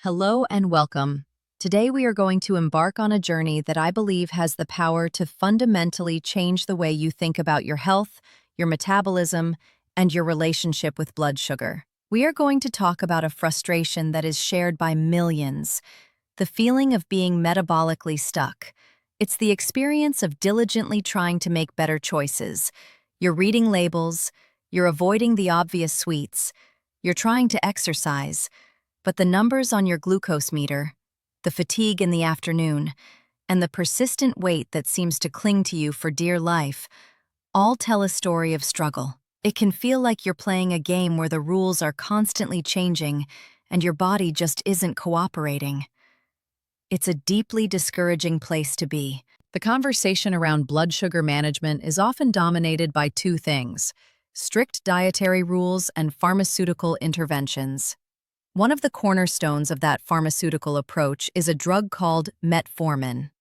Hello and welcome. Today we are going to embark on a journey that I believe has the power to fundamentally change the way you think about your health, your metabolism, and your relationship with blood sugar. We are going to talk about a frustration that is shared by millions, the feeling of being metabolically stuck. It's the experience of diligently trying to make better choices. You're reading labels, you're avoiding the obvious sweets, you're trying to exercise, but the numbers on your glucose meter, the fatigue in the afternoon, and the persistent weight that seems to cling to you for dear life all tell a story of struggle. It can feel like you're playing a game where the rules are constantly changing and your body just isn't cooperating. It's a deeply discouraging place to be. The conversation around blood sugar management is often dominated by two things: strict dietary rules and pharmaceutical interventions. One of the cornerstones of that pharmaceutical approach is a drug called Metformin.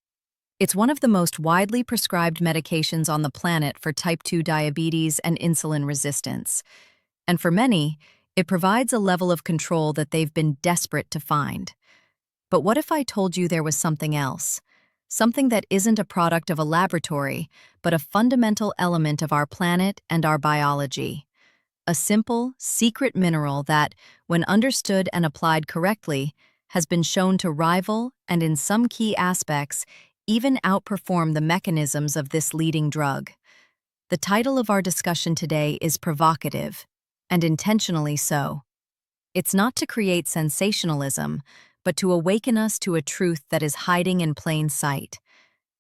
It's one of the most widely prescribed medications on the planet for type 2 diabetes and insulin resistance. And for many, it provides a level of control that they've been desperate to find. But what if I told you there was something else? Something that isn't a product of a laboratory, but a fundamental element of our planet and our biology. A simple, secret mineral that, when understood and applied correctly, has been shown to rival and, in some key aspects, even outperform the mechanisms of this leading drug. The title of our discussion today is provocative, and intentionally so. It's not to create sensationalism, but to awaken us to a truth that is hiding in plain sight.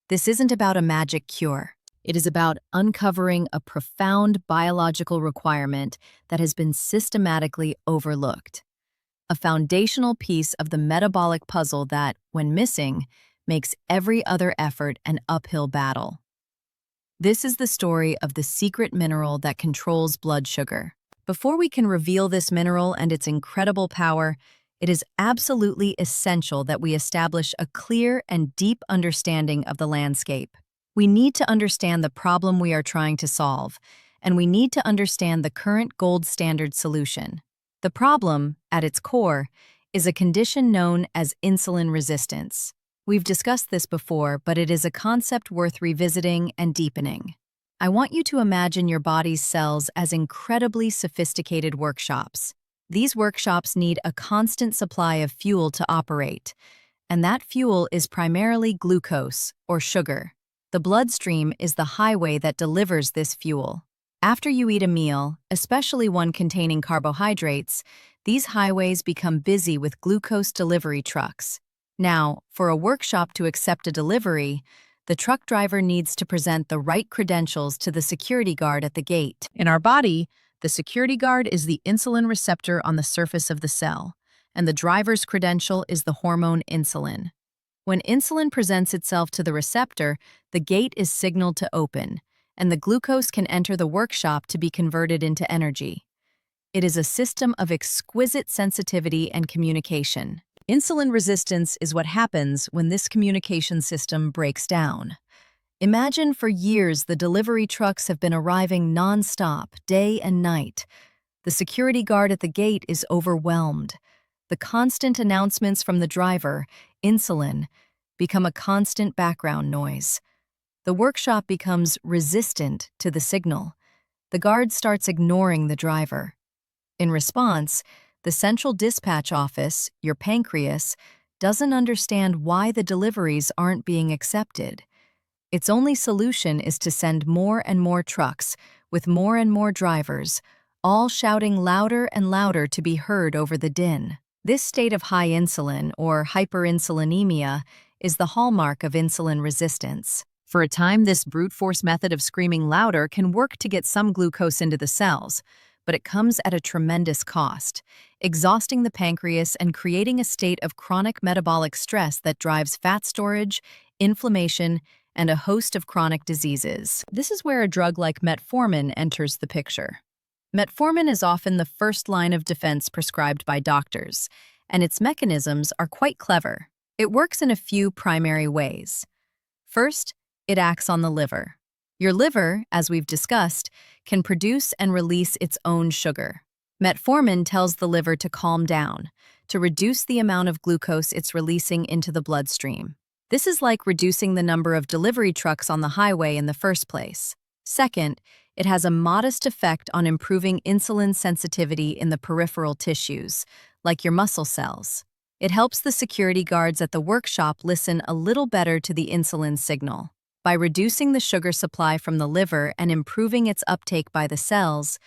This isn't about a magic cure. It is about uncovering a profound biological requirement that has been systematically overlooked. A foundational piece of the metabolic puzzle that, when missing, makes every other effort an uphill battle. This is the story of the secret mineral that controls blood sugar. Before we can reveal this mineral and its incredible power, it is absolutely essential that we establish a clear and deep understanding of the landscape. We need to understand the problem we are trying to solve, and we need to understand the current gold standard solution. The problem, at its core, is a condition known as insulin resistance. We've discussed this before, but it is a concept worth revisiting and deepening. I want you to imagine your body's cells as incredibly sophisticated workshops. These workshops need a constant supply of fuel to operate, and that fuel is primarily glucose, or sugar. The bloodstream is the highway that delivers this fuel. After you eat a meal, especially one containing carbohydrates, these highways become busy with glucose delivery trucks. Now, for a workshop to accept a delivery, the truck driver needs to present the right credentials to the security guard at the gate. In our body, the security guard is the insulin receptor on the surface of the cell, and the driver's credential is the hormone insulin. When insulin presents itself to the receptor, the gate is signaled to open, and the glucose can enter the workshop to be converted into energy. It is a system of exquisite sensitivity and communication. Insulin resistance is what happens when this communication system breaks down. Imagine for years the delivery trucks have been arriving non-stop, day and night. The security guard at the gate is overwhelmed. The constant announcements from the driver, insulin, become a constant background noise. The workshop becomes resistant to the signal. The guard starts ignoring the driver. In response, the central dispatch office, your pancreas, doesn't understand why the deliveries aren't being accepted. Its only solution is to send more and more trucks, with more and more drivers, all shouting louder and louder to be heard over the din. This state of high insulin, or hyperinsulinemia, is the hallmark of insulin resistance. For a time, this brute force method of screaming louder can work to get some glucose into the cells, but it comes at a tremendous cost, exhausting the pancreas and creating a state of chronic metabolic stress that drives fat storage, inflammation, and a host of chronic diseases. This is where a drug like Metformin enters the picture. Metformin is often the first line of defense prescribed by doctors, and its mechanisms are quite clever. It works in a few primary ways. First, it acts on the liver. Your liver, as we've discussed, can produce and release its own sugar. Metformin tells the liver to calm down, to reduce the amount of glucose it's releasing into the bloodstream. This is like reducing the number of delivery trucks on the highway in the first place. Second, it has a modest effect on improving insulin sensitivity in the peripheral tissues, like your muscle cells. It helps the security guards at the workshop listen a little better to the insulin signal. By reducing the sugar supply from the liver and improving its uptake by the cells,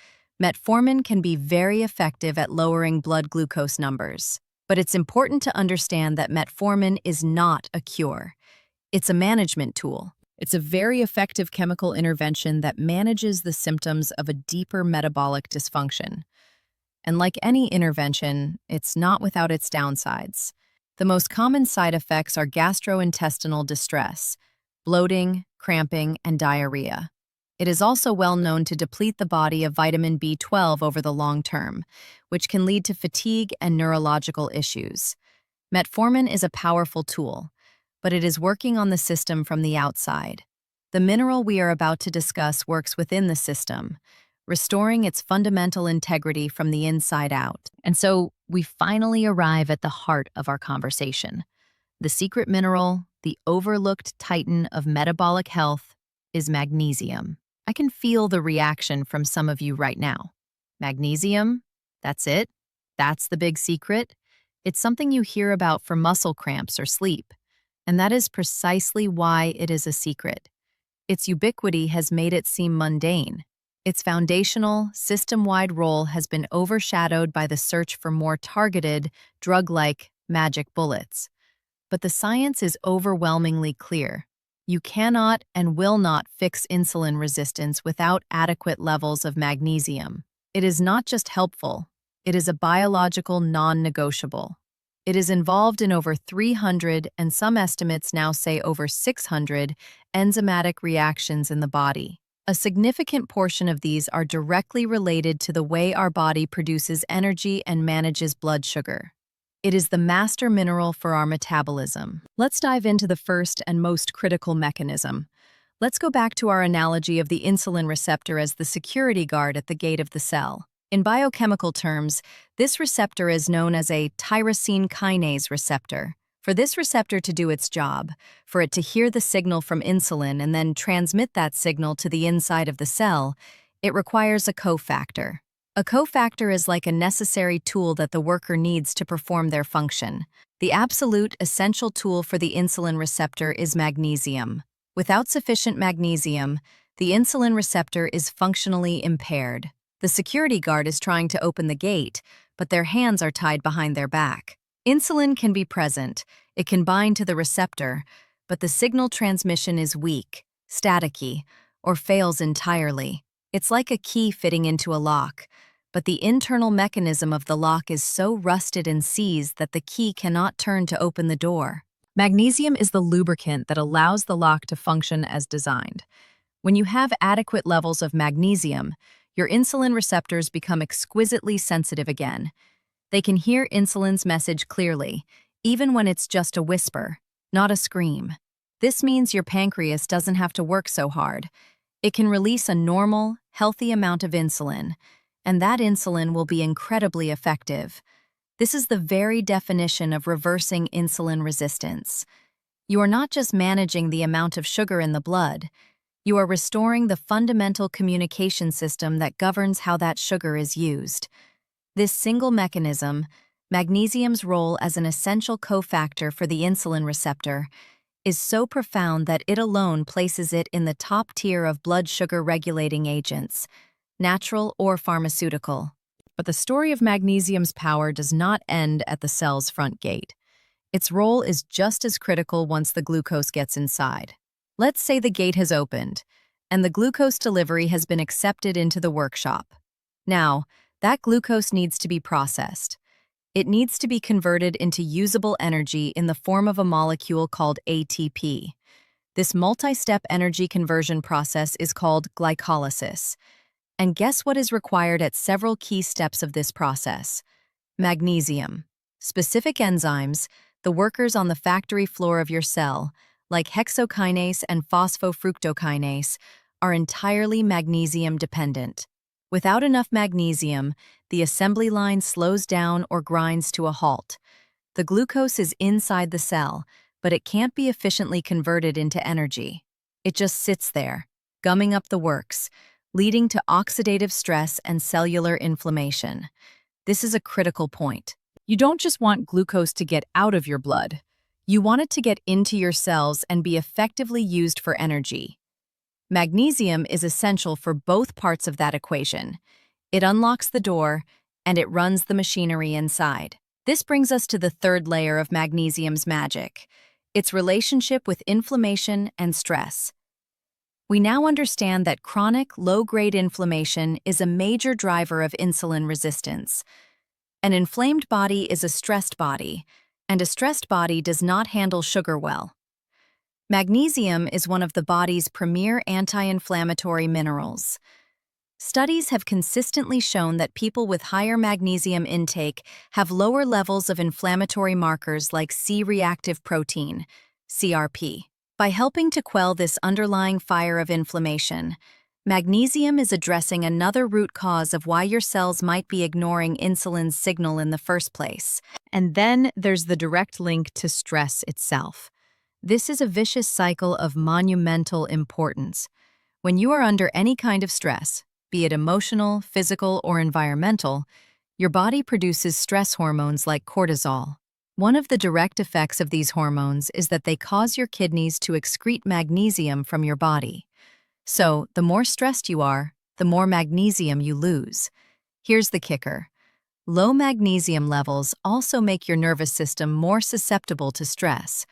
metformin can be very effective at lowering blood glucose numbers. But it's important to understand that metformin is not a cure. It's a management tool. It's a very effective chemical intervention that manages the symptoms of a deeper metabolic dysfunction. And like any intervention, it's not without its downsides. The most common side effects are gastrointestinal distress, bloating, cramping, and diarrhea. It is also well known to deplete the body of vitamin B12 over the long term, which can lead to fatigue and neurological issues. Metformin is a powerful tool, but it is working on the system from the outside. The mineral we are about to discuss works within the system, restoring its fundamental integrity from the inside out. And so we finally arrive at the heart of our conversation. The secret mineral, the overlooked titan of metabolic health, is magnesium. I can feel the reaction from some of you right now. Magnesium? That's it? That's the big secret? It's something you hear about for muscle cramps or sleep. And that is precisely why it is a secret. Its ubiquity has made it seem mundane. Its foundational, system-wide role has been overshadowed by the search for more targeted, drug-like magic bullets. But the science is overwhelmingly clear. You cannot and will not fix insulin resistance without adequate levels of magnesium. It is not just helpful, it is a biological non-negotiable. It is involved in over 300, and some estimates now say over 600, enzymatic reactions in the body. A significant portion of these are directly related to the way our body produces energy and manages blood sugar. It is the master mineral for our metabolism. Let's dive into the first and most critical mechanism. Let's go back to our analogy of the insulin receptor as the security guard at the gate of the cell. In biochemical terms, this receptor is known as a tyrosine kinase receptor. For this receptor to do its job, for it to hear the signal from insulin and then transmit that signal to the inside of the cell, it requires a cofactor. A cofactor is like a necessary tool that the worker needs to perform their function. The absolute essential tool for the insulin receptor is magnesium. Without sufficient magnesium, the insulin receptor is functionally impaired. The security guard is trying to open the gate, but their hands are tied behind their back. Insulin can be present, it can bind to the receptor, but the signal transmission is weak, staticky, or fails entirely. It's like a key fitting into a lock, but the internal mechanism of the lock is so rusted and seized that the key cannot turn to open the door. Magnesium is the lubricant that allows the lock to function as designed. When you have adequate levels of magnesium, your insulin receptors become exquisitely sensitive again. They can hear insulin's message clearly, even when it's just a whisper, not a scream. This means your pancreas doesn't have to work so hard. It can release a normal, healthy amount of insulin, and that insulin will be incredibly effective. This is the very definition of reversing insulin resistance. You are not just managing the amount of sugar in the blood, you are restoring the fundamental communication system that governs how that sugar is used. This single mechanism, magnesium's role as an essential cofactor for the insulin receptor, is so profound that it alone places it in the top tier of blood sugar regulating agents, natural or pharmaceutical. But the story of magnesium's power does not end at the cell's front gate. Its role is just as critical once the glucose gets inside. Let's say the gate has opened, and the glucose delivery has been accepted into the workshop. Now, that glucose needs to be processed. It needs to be converted into usable energy in the form of a molecule called ATP. This multi-step energy conversion process is called glycolysis. And guess what is required at several key steps of this process? Magnesium. Specific enzymes, the workers on the factory floor of your cell, like hexokinase and phosphofructokinase, are entirely magnesium dependent. Without enough magnesium, the assembly line slows down or grinds to a halt. The glucose is inside the cell, but it can't be efficiently converted into energy. It just sits there, gumming up the works, leading to oxidative stress and cellular inflammation. This is a critical point. You don't just want glucose to get out of your blood. You want it to get into your cells and be effectively used for energy. Magnesium is essential for both parts of that equation. It unlocks the door, and it runs the machinery inside. This brings us to the third layer of magnesium's magic, its relationship with inflammation and stress. We now understand that chronic, low-grade inflammation is a major driver of insulin resistance. An inflamed body is a stressed body, and a stressed body does not handle sugar well. Magnesium is one of the body's premier anti-inflammatory minerals. Studies have consistently shown that people with higher magnesium intake have lower levels of inflammatory markers like C-reactive protein, CRP. By helping to quell this underlying fire of inflammation, magnesium is addressing another root cause of why your cells might be ignoring insulin's signal in the first place. And then there's the direct link to stress itself. This is a vicious cycle of monumental importance. When you are under any kind of stress, be it emotional, physical, or environmental, your body produces stress hormones like cortisol. One of the direct effects of these hormones is that they cause your kidneys to excrete magnesium from your body. So, the more stressed you are, the more magnesium you lose. Here's the kicker. Low magnesium levels also make your nervous system more susceptible to stress.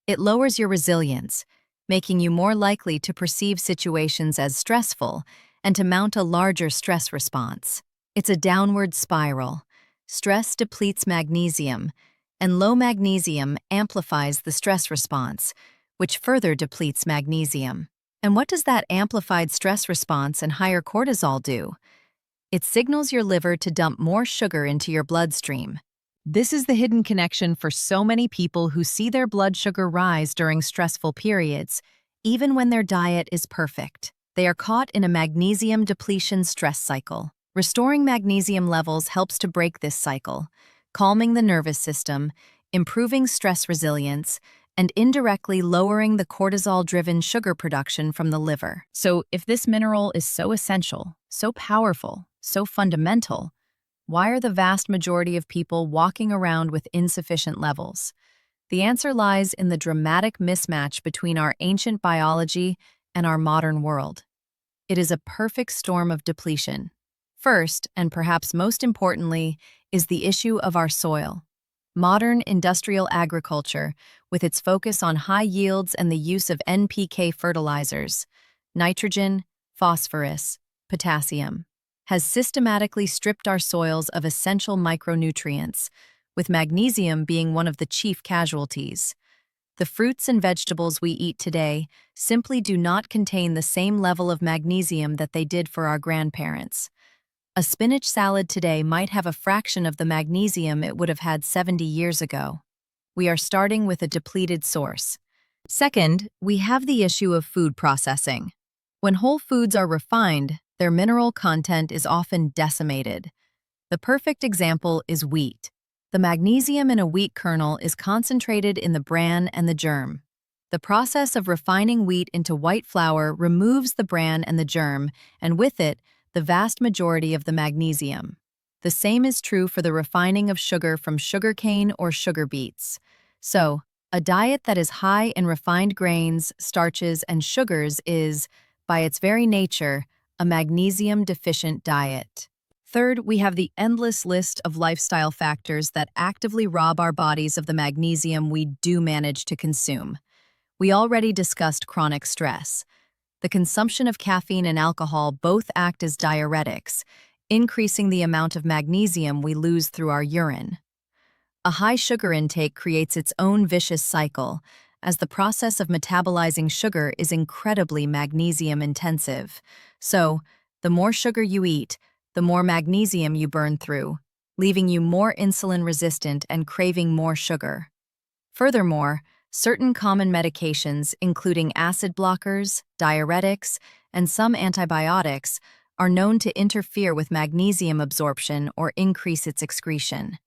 It lowers your resilience, making you more likely to perceive situations as stressful and to mount a larger stress response. It's a downward spiral. Stress depletes magnesium, and low magnesium amplifies the stress response, which further depletes magnesium. And what does that amplified stress response and higher cortisol do? It signals your liver to dump more sugar into your bloodstream. This is the hidden connection for so many people who see their blood sugar rise during stressful periods, even when their diet is perfect. They are caught in a magnesium depletion stress cycle. Restoring magnesium levels helps to break this cycle, calming the nervous system, improving stress resilience, and indirectly lowering the cortisol-driven sugar production from the liver. So if this mineral is so essential, so powerful, so fundamental, why are the vast majority of people walking around with insufficient levels? The answer lies in the dramatic mismatch between our ancient biology and our modern world. It is a perfect storm of depletion. First, and perhaps most importantly, is the issue of our soil. Modern industrial agriculture, with its focus on high yields and the use of NPK fertilizers, nitrogen, phosphorus, potassium, has systematically stripped our soils of essential micronutrients, with magnesium being one of the chief casualties. The fruits and vegetables we eat today simply do not contain the same level of magnesium that they did for our grandparents. A spinach salad today might have a fraction of the magnesium it would have had 70 years ago. We are starting with a depleted source. Second, we have the issue of food processing. When whole foods are refined, their mineral content is often decimated. The perfect example is wheat. The magnesium in a wheat kernel is concentrated in the bran and the germ. The process of refining wheat into white flour removes the bran and the germ, and with it, the vast majority of the magnesium. The same is true for the refining of sugar from sugarcane or sugar beets. So, a diet that is high in refined grains, starches, and sugars is, by its very nature, a magnesium-deficient diet. Third, we have the endless list of lifestyle factors that actively rob our bodies of the magnesium we do manage to consume. We already discussed chronic stress. The consumption of caffeine and alcohol both act as diuretics, increasing the amount of magnesium we lose through our urine. A high sugar intake creates its own vicious cycle, as the process of metabolizing sugar is incredibly magnesium-intensive. So, the more sugar you eat, the more magnesium you burn through, leaving you more insulin-resistant and craving more sugar. Furthermore, certain common medications, including acid blockers, diuretics, and some antibiotics, are known to interfere with magnesium absorption or increase its excretion.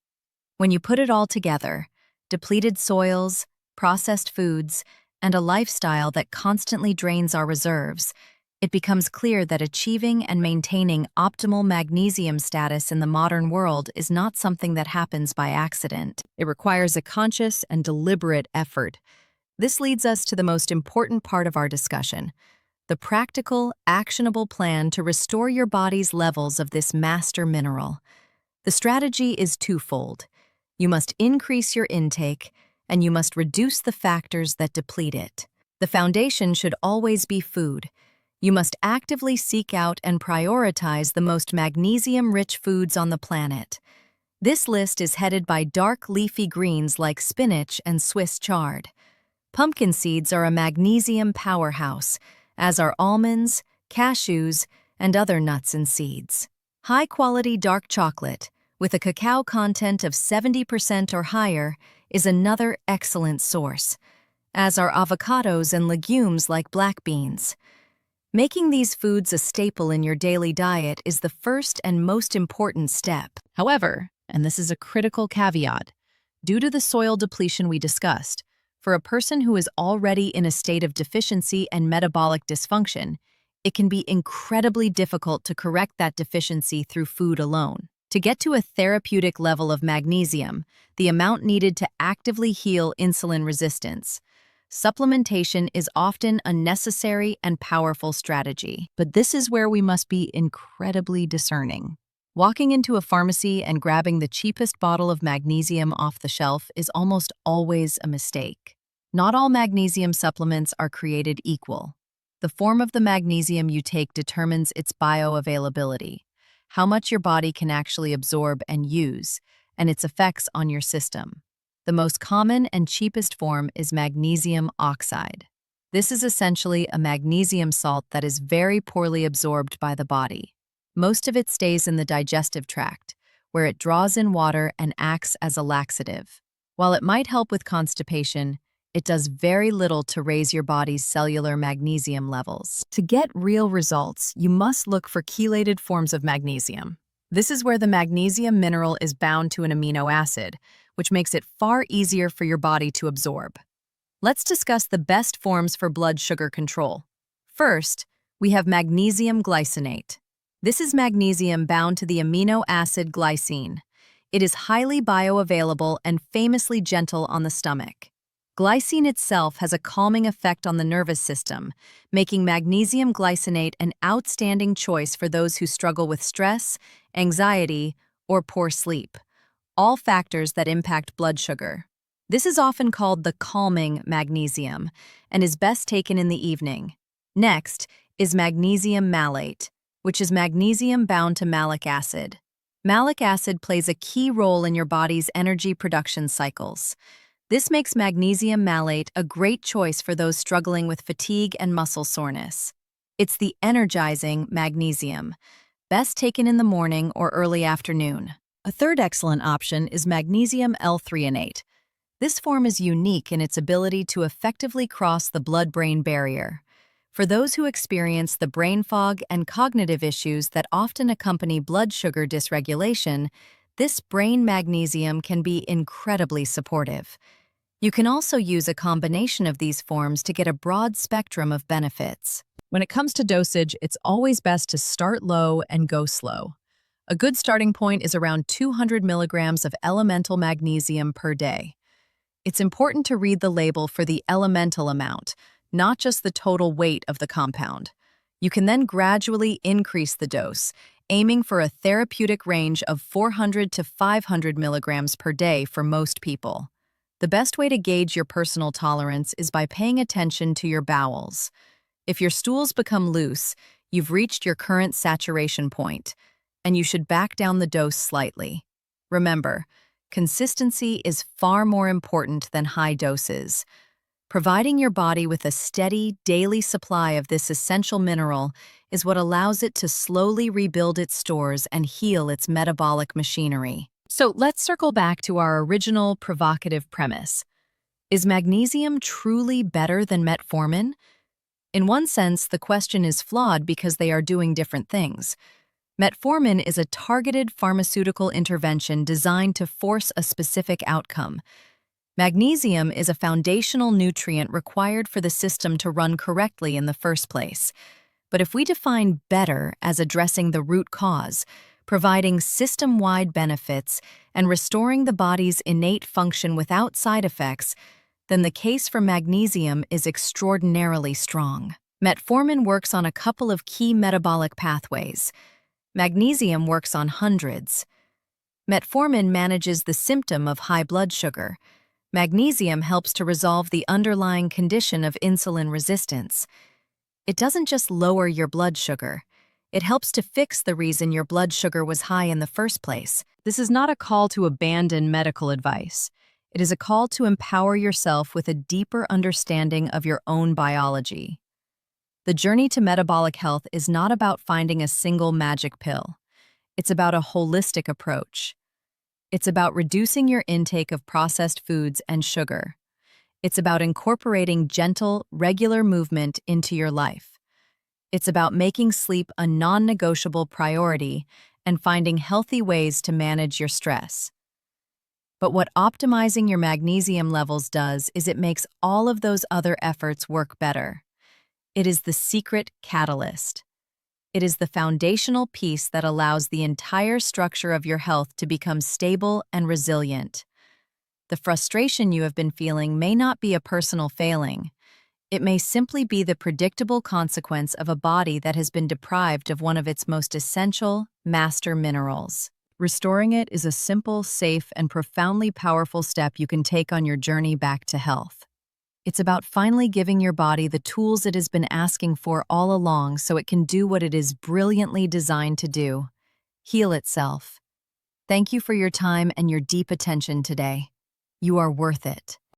When you put it all together, depleted soils, processed foods, and a lifestyle that constantly drains our reserves, it becomes clear that achieving and maintaining optimal magnesium status in the modern world is not something that happens by accident. It requires a conscious and deliberate effort. This leads us to the most important part of our discussion: the practical, actionable plan to restore your body's levels of this master mineral. The strategy is twofold. You must increase your intake, and you must reduce the factors that deplete it. The foundation should always be food. You must actively seek out and prioritize the most magnesium-rich foods on the planet. This list is headed by dark leafy greens like spinach and Swiss chard. Pumpkin seeds are a magnesium powerhouse, as are almonds, cashews, and other nuts and seeds. High-quality dark chocolate, with a cacao content of 70% or higher, is another excellent source, as are avocados and legumes like black beans. Making these foods a staple in your daily diet is the first and most important step. However, and this is a critical caveat, due to the soil depletion we discussed, for a person who is already in a state of deficiency and metabolic dysfunction, it can be incredibly difficult to correct that deficiency through food alone. To get to a therapeutic level of magnesium, the amount needed to actively heal insulin resistance, supplementation is often a necessary and powerful strategy. But this is where we must be incredibly discerning. Walking into a pharmacy and grabbing the cheapest bottle of magnesium off the shelf is almost always a mistake. Not all magnesium supplements are created equal. The form of the magnesium you take determines its bioavailability, how much your body can actually absorb and use, and its effects on your system. The most common and cheapest form is magnesium oxide. This is essentially a magnesium salt that is very poorly absorbed by the body. Most of it stays in the digestive tract, where it draws in water and acts as a laxative. While it might help with constipation, it does very little to raise your body's cellular magnesium levels. To get real results, you must look for chelated forms of magnesium. This is where the magnesium mineral is bound to an amino acid, which makes it far easier for your body to absorb. Let's discuss the best forms for blood sugar control. First, we have magnesium glycinate. This is magnesium bound to the amino acid glycine. It is highly bioavailable and famously gentle on the stomach. Glycine itself has a calming effect on the nervous system, making magnesium glycinate an outstanding choice for those who struggle with stress, anxiety, or poor sleep, all factors that impact blood sugar. This is often called the calming magnesium and is best taken in the evening. Next is magnesium malate, which is magnesium bound to malic acid. Malic acid plays a key role in your body's energy production cycles. This makes magnesium malate a great choice for those struggling with fatigue and muscle soreness. It's the energizing magnesium, best taken in the morning or early afternoon. A third excellent option is magnesium L-threonate. This form is unique in its ability to effectively cross the blood-brain barrier. For those who experience the brain fog and cognitive issues that often accompany blood sugar dysregulation, this brain magnesium can be incredibly supportive. You can also use a combination of these forms to get a broad spectrum of benefits. When it comes to dosage, it's always best to start low and go slow. A good starting point is around 200 milligrams of elemental magnesium per day. It's important to read the label for the elemental amount, not just the total weight of the compound. You can then gradually increase the dose, aiming for a therapeutic range of 400 to 500 milligrams per day for most people. The best way to gauge your personal tolerance is by paying attention to your bowels. If your stools become loose, you've reached your current saturation point, and you should back down the dose slightly. Remember, consistency is far more important than high doses. Providing your body with a steady, daily supply of this essential mineral is what allows it to slowly rebuild its stores and heal its metabolic machinery. So let's circle back to our original provocative premise. Is magnesium truly better than metformin? In one sense, the question is flawed because they are doing different things. Metformin is a targeted pharmaceutical intervention designed to force a specific outcome. Magnesium is a foundational nutrient required for the system to run correctly in the first place. But if we define better as addressing the root cause, providing system-wide benefits, and restoring the body's innate function without side effects, then the case for magnesium is extraordinarily strong. Metformin works on a couple of key metabolic pathways. Magnesium works on hundreds. Metformin manages the symptom of high blood sugar. Magnesium helps to resolve the underlying condition of insulin resistance. It doesn't just lower your blood sugar. It helps to fix the reason your blood sugar was high in the first place. This is not a call to abandon medical advice. It is a call to empower yourself with a deeper understanding of your own biology. The journey to metabolic health is not about finding a single magic pill. It's about a holistic approach. It's about reducing your intake of processed foods and sugar. It's about incorporating gentle, regular movement into your life. It's about making sleep a non-negotiable priority and finding healthy ways to manage your stress. But what optimizing your magnesium levels does is it makes all of those other efforts work better. It is the secret catalyst. It is the foundational piece that allows the entire structure of your health to become stable and resilient. The frustration you have been feeling may not be a personal failing. It may simply be the predictable consequence of a body that has been deprived of one of its most essential master minerals. Restoring it is a simple, safe, and profoundly powerful step you can take on your journey back to health. It's about finally giving your body the tools it has been asking for all along so it can do what it is brilliantly designed to do: heal itself. Thank you for your time and your deep attention today. You are worth it.